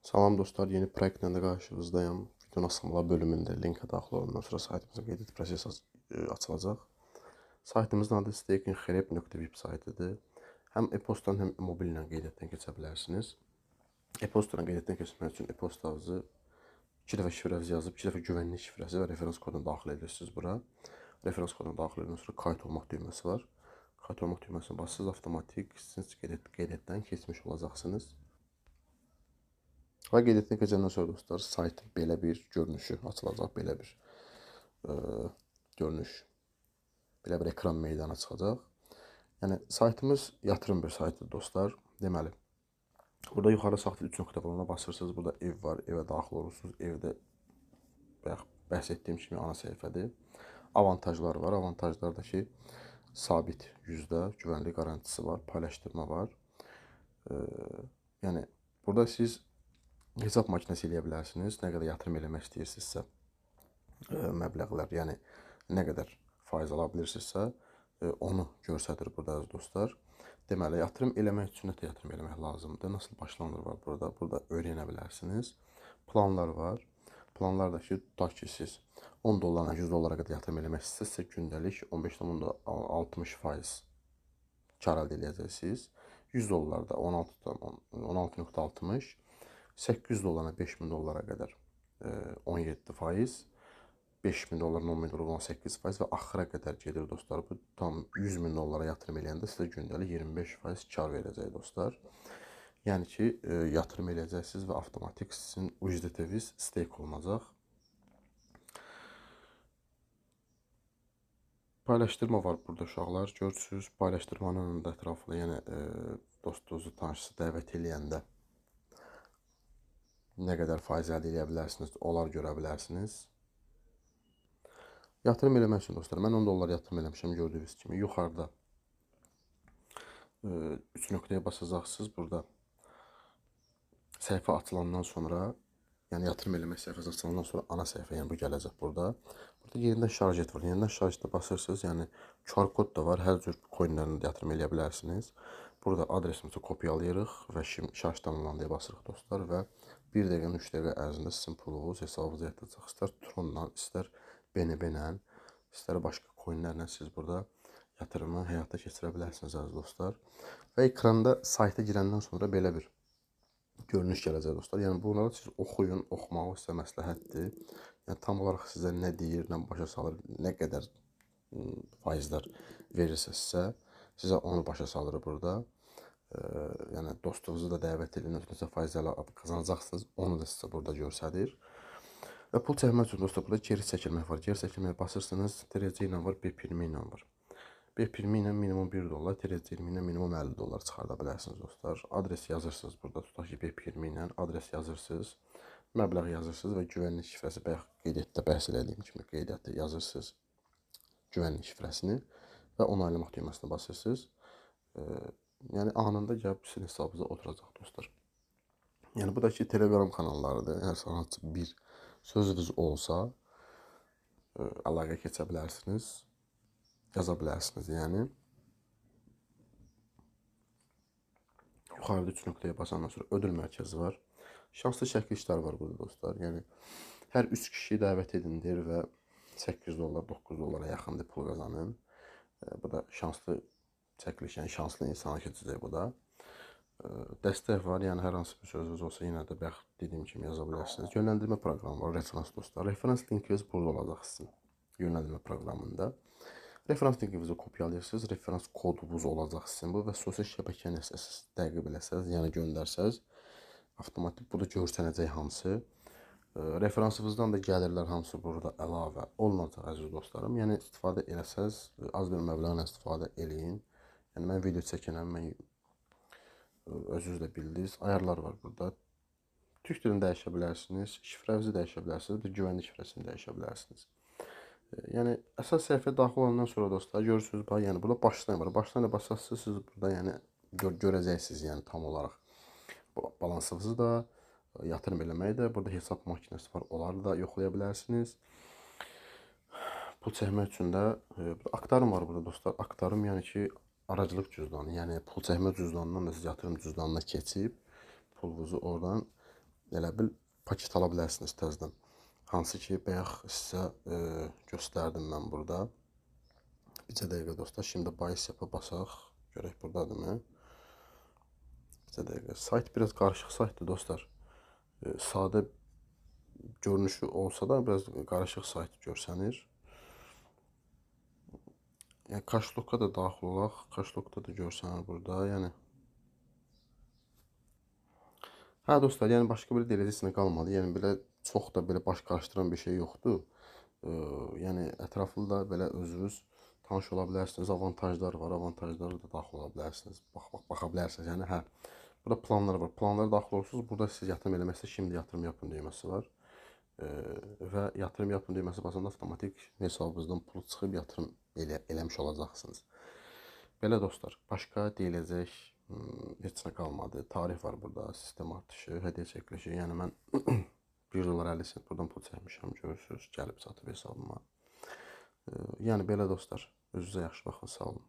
Salam dostlar, yeni proyektlə də qarşınızdayım. Videonun asılma bölümündə linkə daxil olandan sonra saytımızın qeydiyyat prosesi açılacaq. Saytımızın adı stakinxrep.vip saytıdır. Həm e-postadan, həm mobil ilə qeydiyyatdan keçə bilərsiniz. E-postadan qeydiyyatdan keçmək üçün e-postanızı 2 dəfə şifrənizi yazıb, 2 dəfə güvənlik şifrəsi və referans kodunu daxil edirsiniz bura. Referans kodunu daxil edəndən sonra kayıt olmaq düyməsi var. Kayıt olmaq düyməsinə basırsınız, avtomatik siz qeydiyyatdan keçmiş olacaqsınız. Və qeydiyyatdan keçəndən sonra dostlar, saytın belə bir görünüşü açılacaq, belə bir görünüş, belə bir ekran meydana çıxacaq. Yəni saytımız yatırım bir saytıdır dostlar. Deməli, burada yuxarı sağda 3 nöqtə var, ona basırsınız. Burada ev var, evə daxil olursunuz. Evdə bəhs etdiyim kimi ana səhifədir. Avantajlar var. Avantajlar da ki, sabit %, güvənlik qarantisi var, paylaşdırma var. Yəni burada siz hesab makinəsi eləyə bilərsiniz. Nə qədər yatırım eləmək istəyirsinizsə, məbləğlər, yəni nə qədər faiz ala bilirsinizsə, onu göstərir burada əziz dostlar. Deməli, yatırım eləmək üçün nə yatırım eləmək lazımdır? Nasıl başlanılır var burada? Burada öyrənə bilərsiniz. Planlar var. Planlar da ki, tutaq ki, siz 10 dollarla 100 dollara qədər yatırım eləmək istəyirsinizsə, gündəlik 15,60% kar əldə edəcəksiniz. 100 dollarda 16,60, 800 dollarına 5000 dollara qədər 17%, 5000 dollar, 10.000 dollar 18% və axıra qədər gedir dostlar. Bu tam 100.000 dollara yatırım eləyəndə sizə gündəlik 25% kar verəcək dostlar. Yəni ki, yatırım eləyəcəksiniz və avtomatik sizin USDT-viz stake olunacaq. Paylaşdırma var burada uşaqlar, görürsünüz. Paylaşdırmanın da ətraflı, yəni dostunuzu, tanışınızı dəvət eləyəndə nə qədər faiz əldə edə bilərsiniz, onlar görə bilərsiniz. Yatırım eləmək üçün dostlar, mən 10 dollar yatırım eləmişəm, gördüyünüz kimi. Yuxarıda 3 nöqtəyə basacaqsınız. Burada səhifə açılandan sonra, yəni yatırım eləmək səhifəsi açılandan sonra ana səhifə, yəni bu gələcək burada. Burada yenidən şarjət var. Yenidən şarjətə basırsınız, yəni QR kod da var. Hər cür coinlərini yatırım eləyə bilərsiniz. Burada adresimizi kopyalayırıq və şimdi şarjdan olan deyə basırıq dostlar və 1 dəqiqə, 3 dəqiqə ərzində sizin pulunuz hesabınıza yatacaq. İstər Tronla, istər BNB-lə, istər başqa coinlərlə siz burada yatırımı həyata keçirə bilərsiniz əziz dostlar. Və ekranda sayta girəndən sonra belə bir görünüş gələcək dostlar. Yəni bunları siz oxuyun, oxumağı sizə məsləhətdir. Yəni tam olaraq sizə nə deyir, nə başa salır, nə qədər faizlər verirsə sizə onu başa salır burada. Yəni dostunuzu da dəvət edin, ötürüncə faizlə qazanacaqsınız, onu da sizə burada göstərir. Və pul çəkmək üçün dostlar burada geri çəkilmək var. Geri çəkilməyə basırsınız, TRC ilə var, B-Primi ilə var. B-Primi ilə minimum 1 dollar, TRC-Primi ilə minimum 50 dollar çıxarda bilərsiniz dostlar. Adres yazırsınız burada, tutaq ki, B-Primi ilə adres yazırsınız, məbləğ yazırsınız və güvənlik şifrəsi, qeydiyyatda bəhs edildiyim kimi qeydiyyatda yazırsınız güvənlik şifrəsini və onaylamaq düyməsinə basırsınız. Yəni anında gəlib sizin hesabınıza oturacaq dostlar. Yəni bu da ki, Telegram kanallarıdır. Hər sanatçı bir sözünüz olsa əlaqə keçə bilərsiniz, yaza bilərsiniz. Yəni yuxarıda 3 nöqtəyə basandan sonra ödül mərkəzi var. Şanslı çəkilişlər var burada dostlar. Yəni hər 3 kişi dəvət edindir və 8 dollar, 9 dollara yaxın pul qazanın. Bu da şanslı çəkiliş, yəni şanslı insana keçəcək bu da. Dəstək var, yəni hər hansı bir sözünüz olsa yenə də bəx dediyim kimi yaza bilərsiniz. Yönləndirmə proqramı var, referans dostlar. Referans linkiniz burada olacaq sizin yönləndirmə proqramında. Referans linkinizi kopyalayırsınız, referans kodunuz olacaq sizin bu və sosial şəbəkə nəsəsiz dəqiq biləsəz, yəni göndərsəz, avtomatik burada görsənəcək hamısı. Referansınızdan da gəlirlər hamısı burada əlavə olunacaq əziz dostlarım. Yəni istifadə eləsəz, az bir məbləğlə istifadə eləyin. Yəni mən video çəkirəm, mən özünüz də bildiniz. Ayarlar var burada. Türk dilini dəyişə bilərsiniz, şifrənizi dəyişə bilərsiniz və güvənlik şifrəsini dəyişə bilərsiniz. Yəni əsas səhifəyə daxil olandan sonra dostlar görürsünüz, bax, yəni burada başlayın var. Başlayın basasınız, siz burada yəni görəcəksiniz, yəni tam olaraq balansınızı da, yatırım eləməyi də, burada hesab makinəsi var, onları da yoxlaya bilərsiniz. Pul çəkmək üçün də aktarım var burada dostlar. Aktarım yəni ki, aracılıq cüzdanı, yəni pul çəkmə cüzdanından da siz yatırım cüzdanına keçib pulunuzu oradan elə bil paket ala bilərsiniz təzədən. Hansı ki, bayaq sizə göstərdim mən burada. Bircə dəqiqə dostlar. Şimdi Bicep'a basaq. Görək buradadırmı? Bircə dəqiqə. Sayt biraz qarışıq saytdır dostlar. Sadə görünüşü olsa da biraz qarışıq sayt görsənir. Yəni Kashlok'a da daxil olaq. Kashlok'da da görsənir burada. Yəni hə dostlar, yəni başqa bir deyəcəsinə qalmadı. Yəni belə çox da belə baş qarışdıran bir şey yoxdur. Yəni ətraflı da belə özünüz tanış ola bilərsiniz. Avantajlar var, avantajlara da daxil ola bilərsiniz. Baxa bilərsiniz. Yəni hə. Burada planlar var. Planlara daxil olursunuz. Burada siz yatırım eləməksə şimdi yatırım yapın düyməsi var. Və yatırım yapın düyməsi basanda avtomatik hesabınızdan pul çıxıb yatırım eləmiş olacaqsınız. Belə dostlar, başqa deyiləcək heç nə qalmadı. Tarif var burada, sistem artışı, hədiyyə çəkilişi. Yəni mən 1 dolar 50 sent buradan pul çəkmişəm, görürsünüz, gəlib çatıb hesabıma. Yəni belə dostlar, özünüzə yaxşı baxın, sağ olun.